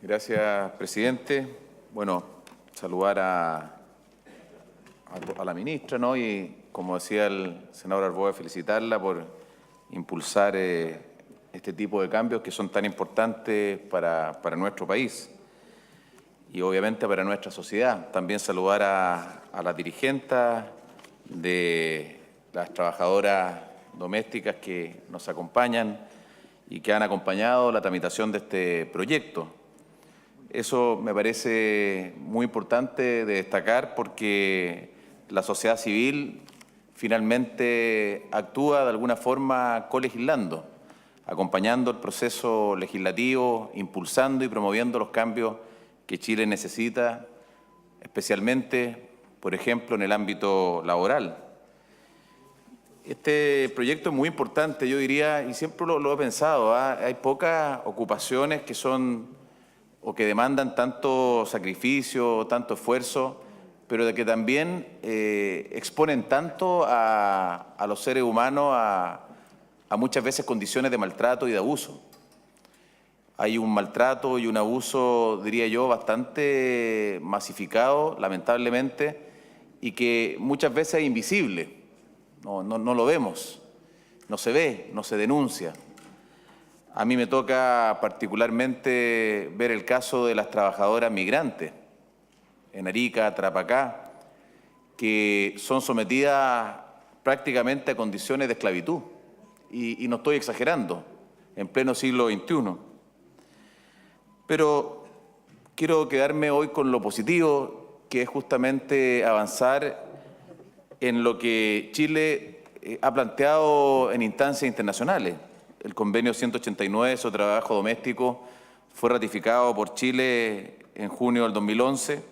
Gracias, presidente. Bueno, saludar a la ministra, ¿no? Y, como decía el senador Arboe, felicitarla por impulsar este tipo de cambios que son tan importantes para nuestro país y obviamente para nuestra sociedad. También saludar a las dirigentes de las trabajadoras domésticas que nos acompañan y que han acompañado la tramitación de este proyecto. Eso me parece muy importante de destacar porque la sociedad civil finalmente actúa de alguna forma colegislando, acompañando el proceso legislativo, impulsando y promoviendo los cambios que Chile necesita, especialmente, por ejemplo, en el ámbito laboral. Este proyecto es muy importante, yo diría, y siempre lo he pensado, hay pocas ocupaciones que son o que demandan tanto sacrificio, tanto esfuerzo, pero de que también exponen tanto a los seres humanos a muchas veces condiciones de maltrato y de abuso. Hay un maltrato y un abuso, diría yo, bastante masificado, lamentablemente, y que muchas veces es invisible. No lo vemos, no se ve, no se denuncia. A mí me toca particularmente ver el caso de las trabajadoras migrantes en Arica, Tarapacá, que son sometidas prácticamente a condiciones de esclavitud. Y no estoy exagerando, en pleno siglo XXI. Pero quiero quedarme hoy con lo positivo, que es justamente avanzar en lo que Chile ha planteado en instancias internacionales. El convenio 189 sobre trabajo doméstico fue ratificado por Chile en junio del 2011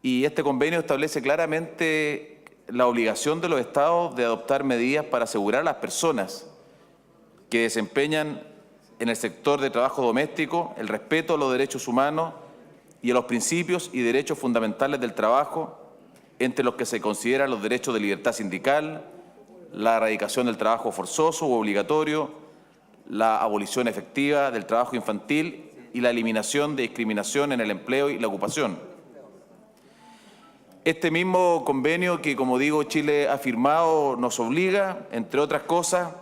y este convenio establece claramente la obligación de los Estados de adoptar medidas para asegurar a las personas que desempeñan en el sector de trabajo doméstico el respeto a los derechos humanos y a los principios y derechos fundamentales del trabajo, entre los que se consideran los derechos de libertad sindical, la erradicación del trabajo forzoso u obligatorio, la abolición efectiva del trabajo infantil y la eliminación de discriminación en el empleo y la ocupación. Este mismo convenio que, como digo, Chile ha firmado nos obliga, entre otras cosas,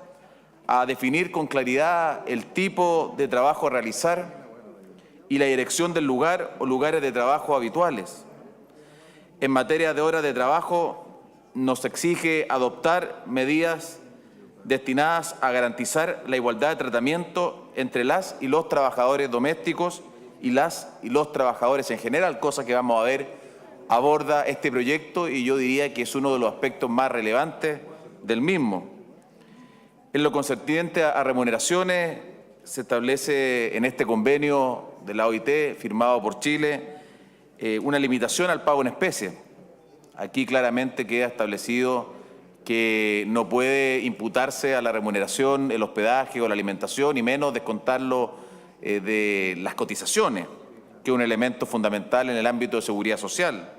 a definir con claridad el tipo de trabajo a realizar y la dirección del lugar o lugares de trabajo habituales. En materia de horas de trabajo, nos exige adoptar medidas destinadas a garantizar la igualdad de tratamiento entre las y los trabajadores domésticos y las y los trabajadores en general, cosa que vamos a ver aborda este proyecto y yo diría que es uno de los aspectos más relevantes del mismo. En lo concerniente a remuneraciones, se establece en este convenio de la OIT, firmado por Chile, una limitación al pago en especie. Aquí claramente queda establecido que no puede imputarse a la remuneración el hospedaje o la alimentación y menos descontarlo de las cotizaciones, que es un elemento fundamental en el ámbito de seguridad social.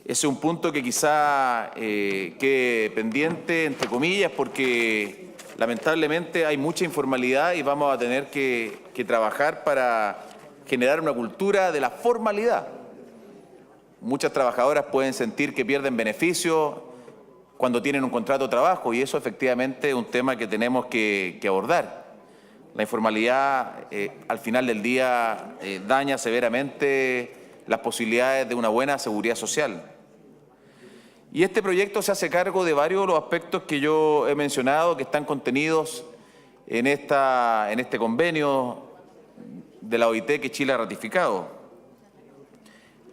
Ese es un punto que quizá quede pendiente, entre comillas, porque lamentablemente hay mucha informalidad y vamos a tener que trabajar para generar una cultura de la formalidad. Muchas trabajadoras pueden sentir que pierden beneficios cuando tienen un contrato de trabajo y eso efectivamente es un tema que tenemos que abordar. La informalidad al final del día daña severamente las posibilidades de una buena seguridad social. Y este proyecto se hace cargo de varios de los aspectos que yo he mencionado que están contenidos en este convenio de la OIT que Chile ha ratificado.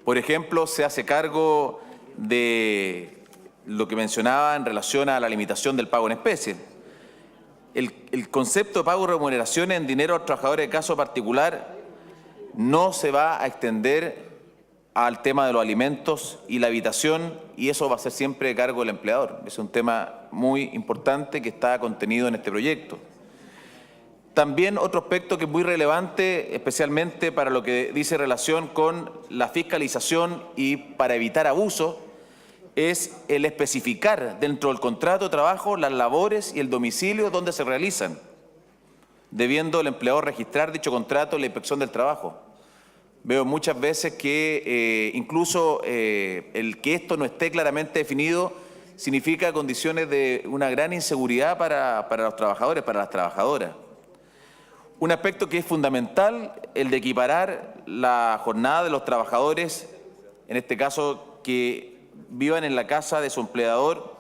Por ejemplo, se hace cargo de lo que mencionaba en relación a la limitación del pago en especie. El concepto de pago de remuneraciones en dinero a los trabajadores de caso particular no se va a extender al tema de los alimentos y la habitación y eso va a ser siempre de cargo del empleador. Es un tema muy importante que está contenido en este proyecto. También otro aspecto que es muy relevante, especialmente para lo que dice relación con la fiscalización y para evitar abuso, es el especificar dentro del contrato de trabajo las labores y el domicilio donde se realizan. debiendo el empleador registrar dicho contrato en la Inspección del Trabajo. Veo muchas veces que incluso el que esto no esté claramente definido significa condiciones de una gran inseguridad para los trabajadores, para las trabajadoras. Un aspecto que es fundamental, el de equiparar la jornada de los trabajadores, en este caso que vivan en la casa de su empleador,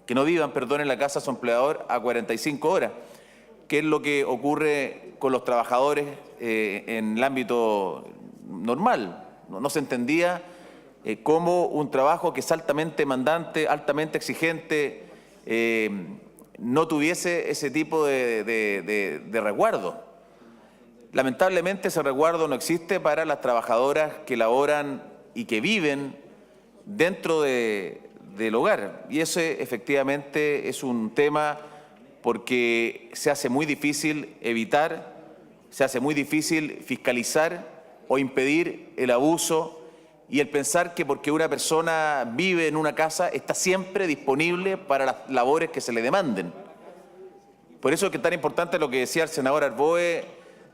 que no vivan, perdón, en la casa de su empleador a 45 horas, que es lo que ocurre con los trabajadores en el ámbito normal. No se entendía cómo un trabajo que es altamente demandante, altamente exigente, no tuviese ese tipo de resguardo. Lamentablemente ese resguardo no existe para las trabajadoras que laboran y que viven dentro del hogar. Y ese efectivamente es un tema porque se hace muy difícil evitar, se hace muy difícil fiscalizar o impedir el abuso y el pensar que porque una persona vive en una casa está siempre disponible para las labores que se le demanden. Por eso es que es tan importante lo que decía el senador Arboe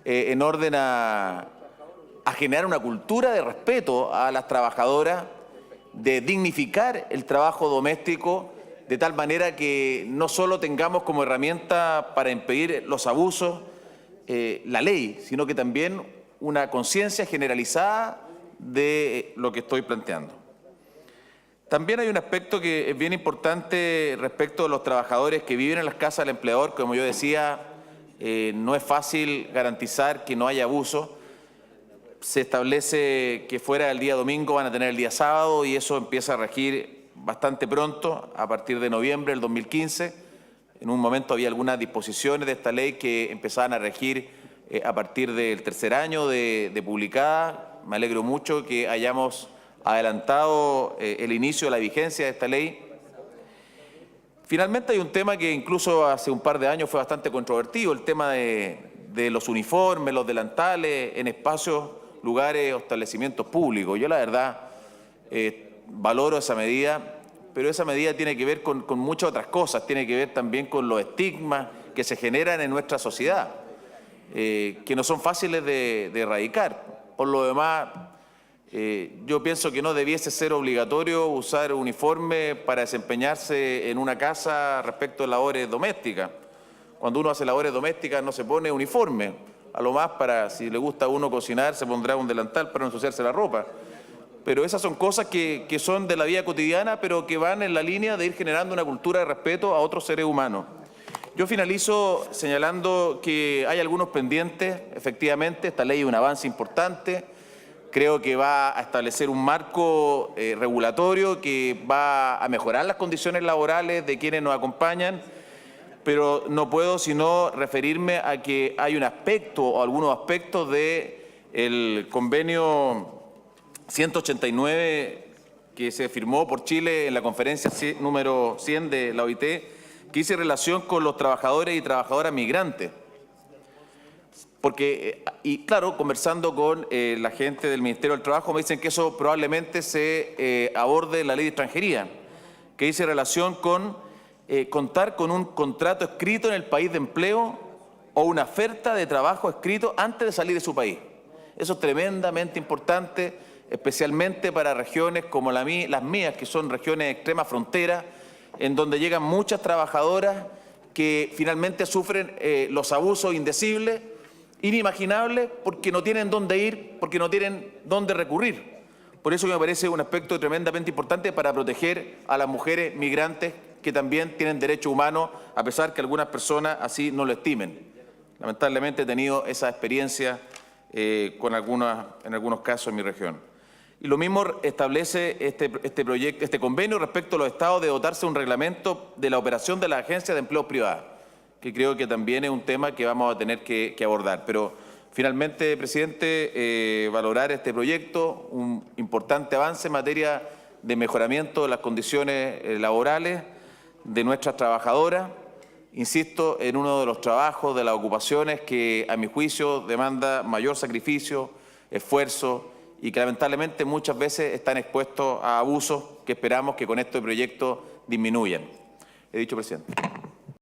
en orden a generar una cultura de respeto a las trabajadoras, de dignificar el trabajo doméstico, de tal manera que no solo tengamos como herramienta para impedir los abusos la ley, sino que también una conciencia generalizada de lo que estoy planteando. También hay un aspecto que es bien importante respecto a los trabajadores que viven en las casas del empleador. Como yo decía, no es fácil garantizar que no haya abuso. Se establece que fuera el día domingo van a tener el día sábado y eso empieza a regir bastante pronto, a partir de noviembre del 2015. En un momento había algunas disposiciones de esta ley que empezaban a regir a partir del tercer año de publicada. Me alegro mucho que hayamos adelantado el inicio de la vigencia de esta ley. Finalmente hay un tema que incluso hace un par de años fue bastante controvertido, el tema de los uniformes, los delantales en espacios, lugares o establecimientos públicos. Yo la verdad valoro esa medida, pero esa medida tiene que ver con muchas otras cosas, tiene que ver también con los estigmas que se generan en nuestra sociedad, que no son fáciles de erradicar. Por lo demás, yo pienso que no debiese ser obligatorio usar uniforme para desempeñarse en una casa respecto a labores domésticas. Cuando uno hace labores domésticas no se pone uniforme, a lo más para, si le gusta a uno cocinar, se pondrá un delantal para no ensuciarse la ropa. Pero esas son cosas que son de la vida cotidiana, pero que van en la línea de ir generando una cultura de respeto a otros seres humanos. Yo finalizo señalando que hay algunos pendientes, efectivamente, esta ley es un avance importante. Creo que va a establecer un marco regulatorio que va a mejorar las condiciones laborales de quienes nos acompañan, pero no puedo sino referirme a que hay un aspecto o algunos aspectos del convenio 189 que se firmó por Chile en la conferencia número 100 de la OIT, que hice relación con los trabajadores y trabajadoras migrantes. Porque, y claro, conversando con la gente del Ministerio del Trabajo, me dicen que eso probablemente se aborde en la ley de extranjería, que dice relación con contar con un contrato escrito en el país de empleo o una oferta de trabajo escrito antes de salir de su país. Eso es tremendamente importante, especialmente para regiones como las mías, que son regiones de extrema frontera, en donde llegan muchas trabajadoras que finalmente sufren los abusos indecibles, inimaginables, porque no tienen dónde ir, porque no tienen dónde recurrir. Por eso me parece un aspecto tremendamente importante para proteger a las mujeres migrantes que también tienen derechos humanos, a pesar que algunas personas así no lo estimen. Lamentablemente he tenido esa experiencia en algunos casos en mi región. Y lo mismo establece este convenio respecto a los estados de dotarse de un reglamento de la operación de la Agencia de Empleos Privados, que creo que también es un tema que vamos a tener que abordar. Pero finalmente, presidente, valorar este proyecto, un importante avance en materia de mejoramiento de las condiciones laborales de nuestras trabajadoras. Insisto, en uno de los trabajos, de las ocupaciones que a mi juicio demanda mayor sacrificio, esfuerzo y que lamentablemente muchas veces están expuestos a abusos que esperamos que con este proyecto disminuyan. He dicho, presidente.